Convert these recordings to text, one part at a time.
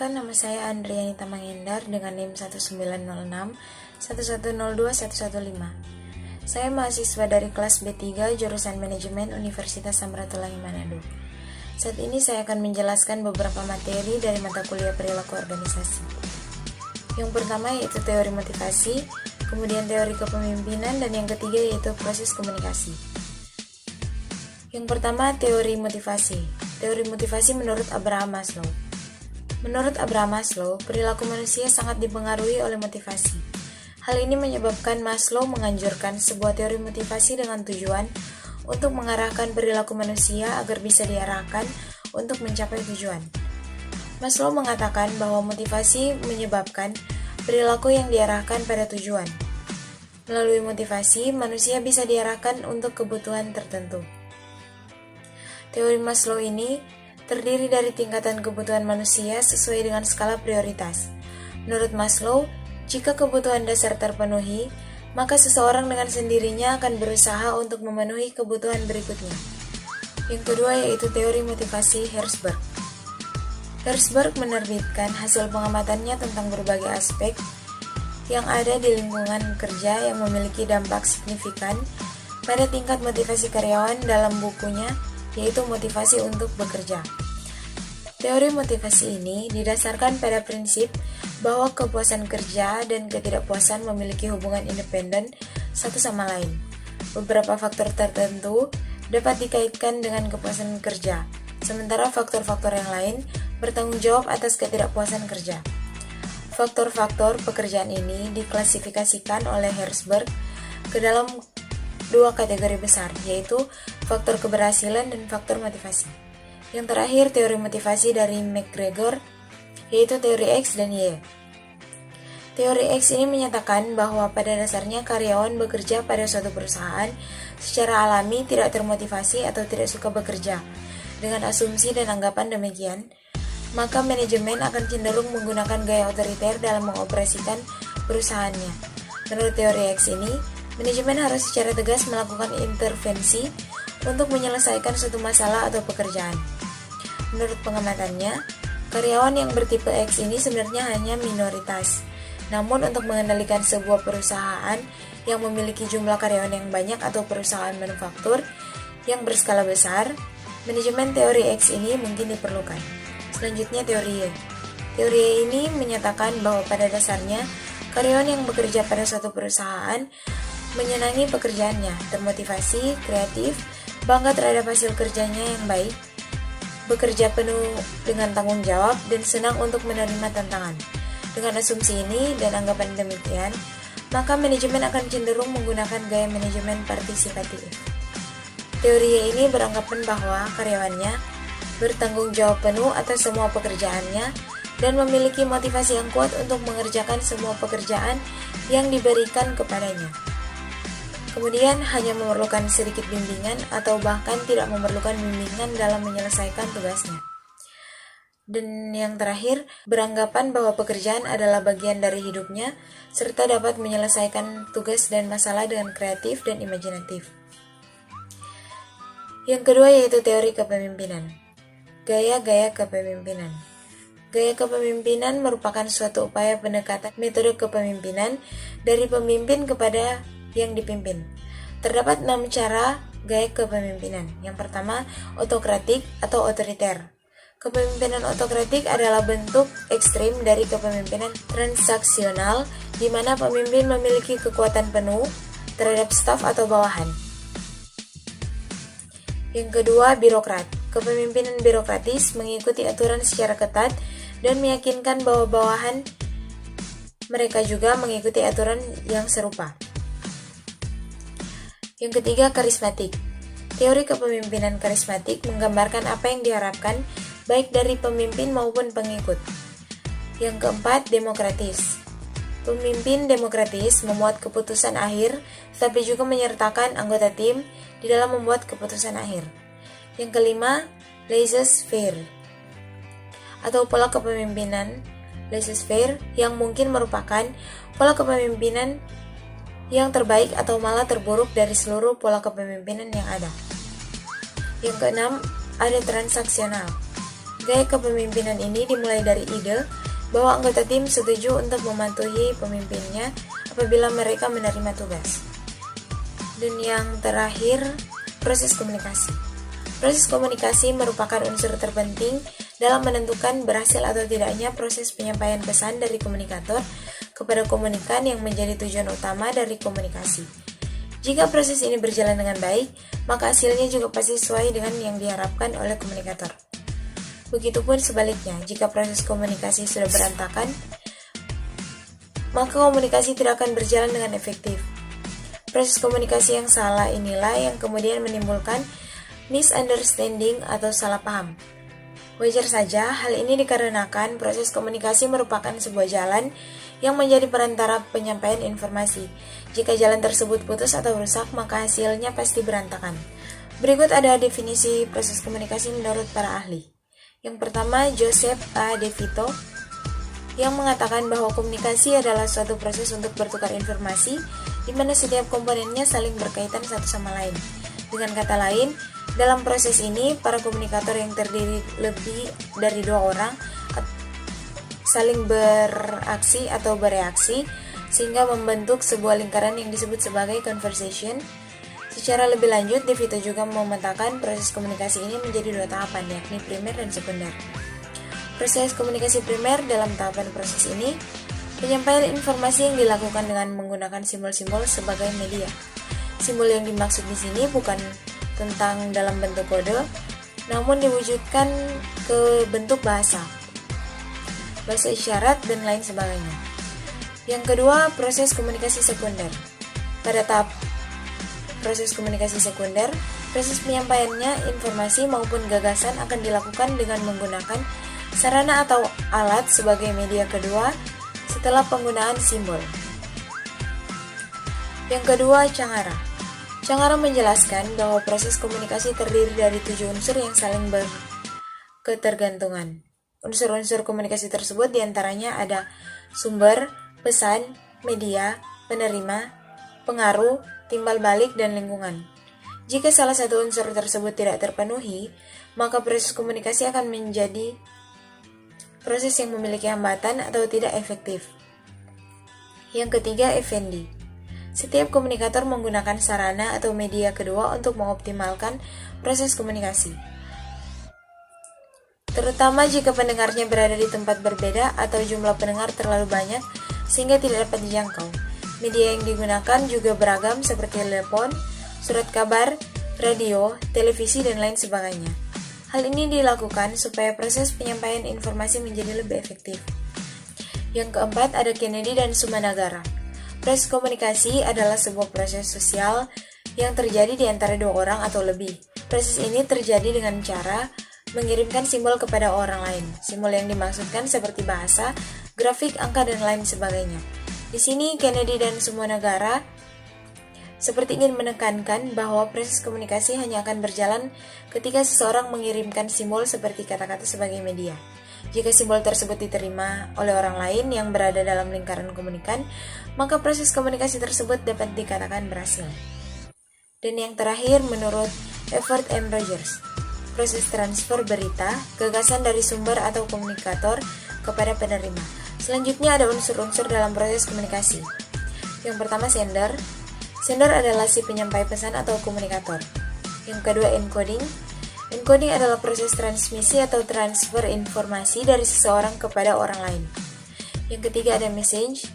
Perkenalkan, nama saya Andrianita Mangendar dengan NIM 1906 1102 115. Saya mahasiswa dari kelas B3 jurusan Manajemen Universitas Samratulangi Manado. Saat ini saya akan menjelaskan beberapa materi dari mata kuliah perilaku organisasi. Yang pertama yaitu teori motivasi, kemudian teori kepemimpinan, dan yang ketiga yaitu proses komunikasi. Yang pertama, teori motivasi. Teori motivasi menurut Abraham Maslow. Menurut Abraham Maslow, perilaku manusia sangat dipengaruhi oleh motivasi. Hal ini menyebabkan Maslow menganjurkan sebuah teori motivasi dengan tujuan untuk mengarahkan perilaku manusia agar bisa diarahkan untuk mencapai tujuan. Maslow mengatakan bahwa motivasi menyebabkan perilaku yang diarahkan pada tujuan. Melalui motivasi, manusia bisa diarahkan untuk kebutuhan tertentu. Teori Maslow ini terdiri dari tingkatan kebutuhan manusia sesuai dengan skala prioritas. Menurut Maslow, jika kebutuhan dasar terpenuhi, maka seseorang dengan sendirinya akan berusaha untuk memenuhi kebutuhan berikutnya. Yang kedua yaitu teori motivasi Herzberg. Herzberg menerbitkan hasil pengamatannya tentang berbagai aspek yang ada di lingkungan kerja yang memiliki dampak signifikan pada tingkat motivasi karyawan dalam bukunya yaitu Motivasi untuk Bekerja. Teori motivasi ini didasarkan pada prinsip bahwa kepuasan kerja dan ketidakpuasan memiliki hubungan independen satu sama lain. Beberapa faktor tertentu dapat dikaitkan dengan kepuasan kerja, sementara faktor-faktor yang lain bertanggung jawab atas ketidakpuasan kerja. Faktor-faktor pekerjaan ini diklasifikasikan oleh Herzberg ke dalam dua kategori besar, yaitu faktor keberhasilan dan faktor motivasi. Yang terakhir, teori motivasi dari McGregor, yaitu teori X dan Y. Teori X ini menyatakan bahwa pada dasarnya karyawan bekerja pada suatu perusahaan secara alami tidak termotivasi atau tidak suka bekerja. Dengan asumsi dan anggapan demikian, maka manajemen akan cenderung menggunakan gaya otoriter dalam mengoperasikan perusahaannya. Menurut teori X ini, manajemen harus secara tegas melakukan intervensi untuk menyelesaikan suatu masalah atau pekerjaan. Menurut pengamatannya, karyawan yang bertipe X ini sebenarnya hanya minoritas. Namun untuk mengendalikan sebuah perusahaan yang memiliki jumlah karyawan yang banyak atau perusahaan manufaktur yang berskala besar, manajemen teori X ini mungkin diperlukan. Selanjutnya teori Y. Teori Y ini menyatakan bahwa pada dasarnya karyawan yang bekerja pada suatu perusahaan menyenangi pekerjaannya, termotivasi, kreatif, bangga terhadap hasil kerjanya yang baik, bekerja penuh dengan tanggung jawab, dan senang untuk menerima tantangan. Dengan asumsi ini dan anggapan demikian, maka manajemen akan cenderung menggunakan gaya manajemen partisipatif. Teori ini beranggapan bahwa karyawannya bertanggung jawab penuh atas semua pekerjaannya dan memiliki motivasi yang kuat untuk mengerjakan semua pekerjaan yang diberikan kepadanya. Kemudian hanya memerlukan sedikit bimbingan atau bahkan tidak memerlukan bimbingan dalam menyelesaikan tugasnya. Dan yang terakhir, beranggapan bahwa pekerjaan adalah bagian dari hidupnya serta dapat menyelesaikan tugas dan masalah dengan kreatif dan imajinatif. Yang kedua yaitu teori kepemimpinan. Gaya-gaya kepemimpinan. Gaya kepemimpinan merupakan suatu upaya pendekatan metode kepemimpinan dari pemimpin kepada yang dipimpin. Terdapat 6 cara gaya kepemimpinan. Yang pertama, otokratik atau otoriter. Kepemimpinan otokratik adalah bentuk ekstrim dari kepemimpinan transaksional di mana pemimpin memiliki kekuatan penuh terhadap staf atau bawahan. Yang kedua, birokrat. Kepemimpinan birokratis mengikuti aturan secara ketat dan meyakinkan bahwa bawahan mereka juga mengikuti aturan yang serupa. Yang ketiga, karismatik. Teori kepemimpinan karismatik menggambarkan apa yang diharapkan baik dari pemimpin maupun pengikut. Yang keempat, demokratis. Pemimpin demokratis memuat keputusan akhir, tetapi juga menyertakan anggota tim di dalam membuat keputusan akhir. Yang kelima, laissez-faire atau pola kepemimpinan laissez-faire yang mungkin merupakan pola kepemimpinan yang terbaik atau malah terburuk dari seluruh pola kepemimpinan yang ada. Yang keenam, ada transaksional. Gaya kepemimpinan ini dimulai dari ide bahwa anggota tim setuju untuk mematuhi pemimpinnya apabila mereka menerima tugas. Dan yang terakhir, proses komunikasi. Proses komunikasi merupakan unsur terpenting dalam menentukan berhasil atau tidaknya proses penyampaian pesan dari komunikator kepada komunikan yang menjadi tujuan utama dari komunikasi. Jika proses ini berjalan dengan baik, maka hasilnya juga pasti sesuai dengan yang diharapkan oleh komunikator. Begitupun sebaliknya, jika proses komunikasi sudah berantakan, maka komunikasi tidak akan berjalan dengan efektif. Proses komunikasi yang salah inilah yang kemudian menimbulkan misunderstanding atau salah paham. Wajar saja, hal ini dikarenakan proses komunikasi merupakan sebuah jalan yang menjadi perantara penyampaian informasi. Jika jalan tersebut putus atau rusak, maka hasilnya pasti berantakan. Berikut ada definisi proses komunikasi menurut para ahli. Yang pertama, Joseph A. De Vito, yang mengatakan bahwa komunikasi adalah suatu proses untuk bertukar informasi, di mana setiap komponennya saling berkaitan satu sama lain. Dengan kata lain, dalam proses ini, para komunikator yang terdiri lebih dari 2 orang saling beraksi atau bereaksi, sehingga membentuk sebuah lingkaran yang disebut sebagai conversation. Secara lebih lanjut, De Vito juga memetakan proses komunikasi ini menjadi 2 tahapan, yakni primer dan sekunder. Proses komunikasi primer dalam tahapan proses ini, penyampaian informasi yang dilakukan dengan menggunakan simbol-simbol sebagai media. Simbol yang dimaksud di sini bukan tentang dalam bentuk kode, namun diwujudkan ke bentuk bahasa isyarat, dan lain sebagainya. Yang kedua, proses komunikasi sekunder. Pada tahap proses komunikasi sekunder, proses penyampaiannya, informasi maupun gagasan akan dilakukan dengan menggunakan sarana atau alat sebagai media kedua setelah penggunaan simbol. Yang kedua, Cangara. Cangara menjelaskan bahwa proses komunikasi terdiri dari 7 unsur yang saling berketergantungan. Unsur-unsur komunikasi tersebut diantaranya ada sumber, pesan, media, penerima, pengaruh, timbal balik, dan lingkungan. Jika salah satu unsur tersebut tidak terpenuhi, maka proses komunikasi akan menjadi proses yang memiliki hambatan atau tidak efektif. Yang ketiga, Effendi. Setiap komunikator menggunakan sarana atau media kedua untuk mengoptimalkan proses komunikasi, terutama jika pendengarnya berada di tempat berbeda atau jumlah pendengar terlalu banyak sehingga tidak dapat dijangkau. Media yang digunakan juga beragam seperti telepon, surat kabar, radio, televisi, dan lain sebagainya. Hal ini dilakukan supaya proses penyampaian informasi menjadi lebih efektif. Yang keempat, ada Kennedy dan Sumanagara. Proses komunikasi adalah sebuah proses sosial yang terjadi di antara 2 orang atau lebih. Proses ini terjadi dengan cara mengirimkan simbol kepada orang lain. Simbol yang dimaksudkan seperti bahasa, grafik, angka, dan lain sebagainya. Di sini, Kennedy dan Sumanagara seperti ingin menekankan bahwa proses komunikasi hanya akan berjalan ketika seseorang mengirimkan simbol seperti kata-kata sebagai media. Jika simbol tersebut diterima oleh orang lain yang berada dalam lingkaran komunikan, maka proses komunikasi tersebut dapat dikatakan berhasil. Dan yang terakhir, menurut Everett M. Rogers, proses transfer berita, gagasan dari sumber atau komunikator kepada penerima. Selanjutnya ada unsur-unsur dalam proses komunikasi. Yang pertama, sender. Sender adalah si penyampai pesan atau komunikator. Yang kedua, encoding. Encoding adalah proses transmisi atau transfer informasi dari seseorang kepada orang lain. Yang ketiga, ada message.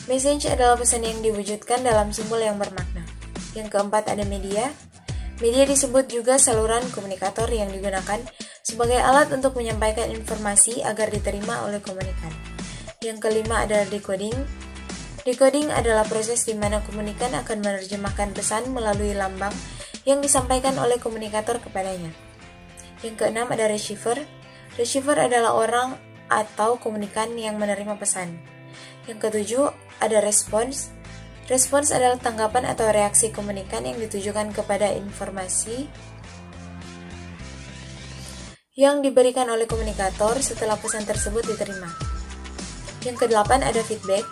Message adalah pesan yang diwujudkan dalam simbol yang bermakna. Yang keempat, ada media. Media disebut juga saluran komunikator yang digunakan sebagai alat untuk menyampaikan informasi agar diterima oleh komunikan. Yang kelima adalah decoding. Decoding adalah proses di mana komunikan akan menerjemahkan pesan melalui lambang yang disampaikan oleh komunikator kepadanya. Yang keenam ada receiver. Receiver adalah orang atau komunikan yang menerima pesan. Yang ketujuh ada response. Response adalah tanggapan atau reaksi komunikan yang ditujukan kepada informasi yang diberikan oleh komunikator setelah pesan tersebut diterima. Yang kedelapan ada feedback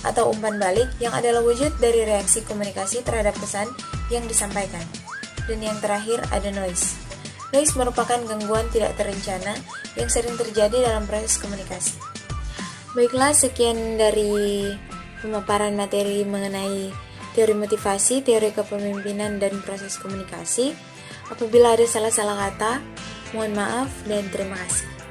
atau umpan balik yang adalah wujud dari reaksi komunikasi terhadap pesan yang disampaikan. Dan yang terakhir ada noise. Noise merupakan gangguan tidak terencana yang sering terjadi dalam proses komunikasi. Baiklah, sekian dari pemaparan materi mengenai teori motivasi, teori kepemimpinan, dan proses komunikasi. Apabila ada salah-salah kata, mohon maaf dan terima kasih.